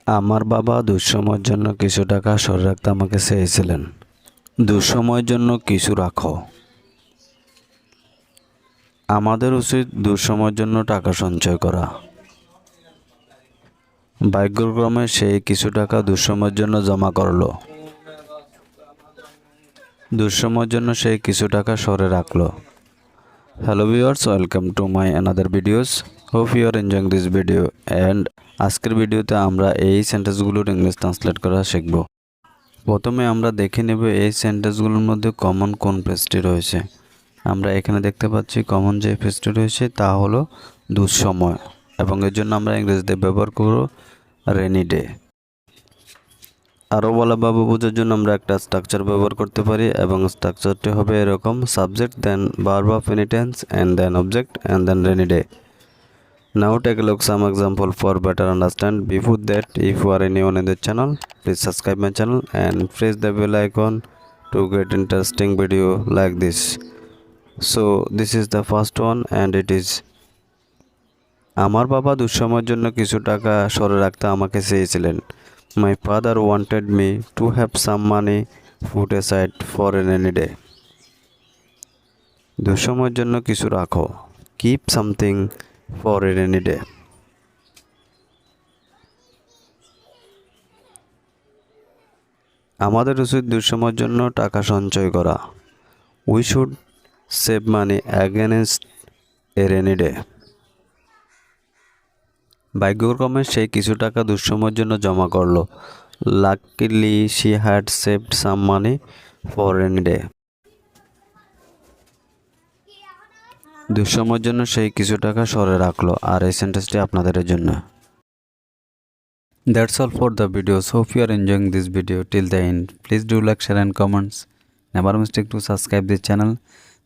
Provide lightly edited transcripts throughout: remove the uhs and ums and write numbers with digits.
আমার বাবা দুঃসময়ের জন্য কিছু টাকা সরে রাখতে আমাকে চেয়েছিলেন। দুঃসময়ের জন্য কিছু রাখো। আমাদের উচিত দুঃসময়ের জন্য টাকা সঞ্চয় করা। ভাগ্যক্রমে সেই কিছু টাকা দুঃসময়ের জন্য জমা করলো। দুঃসময়ের জন্য সেই কিছু টাকা সরে রাখলো। Hello viewers, welcome to my another videos. Hope you are enjoying this video and আজকের ভিডিওতে আমরা এই সেন্টেন্সগুলোর ইংলিশ ট্রান্সলেট করা শিখব। প্রথমে আমরা দেখে নেব এই সেন্টেন্সগুলোর মধ্যে কমন কোন ফ্রেজটি রয়েছে। আমরা এখানে দেখতে পাচ্ছি কমন যে ফ্রেজটি রয়েছে তা হলো দুঃসময়, এবং এর জন্য আমরা ইংরেজিতে ব্যবহার করব রেনি ডে। আরও ভালোভাবে বোঝার জন্য আমরা একটা স্ট্রাকচার ব্যবহার করতে পারি, এবং স্ট্রাকচারটি হবে এরকম: subject, then verb of any tense, and then object, and then rainy day. Now take a look some example for better understand. Before that, if you are anyone in the channel, please subscribe my channel and press the bell icon to get interesting video like this. So this is the first one and it is: আমার বাবা দুঃসময়ের জন্য কিছু টাকা সরে রাখতে আমাকে চেয়েছিলেন। My father wanted me to have some money put aside for a rainy day. দুঃসময়ের জন্য কিছু রাখো। Keep something for a rainy day. আমাদের উচিত দুঃসময়ের জন্য টাকা সঞ্চয় করা। We should save money against a rainy day. ভাগ্যক্রমে সে কিছু টাকা দুঃসময়ের জন্য জমা করলো। Luckily she had saved some money for rainy day. দুঃসময়ের জন্য সেই কিছু টাকা সরে রাখলো। আর এই সেন্টেন্সটি আপনাদের জন্য। That's all for the videos. Hope you are enjoying this video till the end. Please do like, share and comments. Never mistake to subscribe this channel.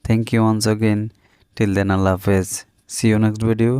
Thank you once again. Till then, Allah Hafiz. See you next video.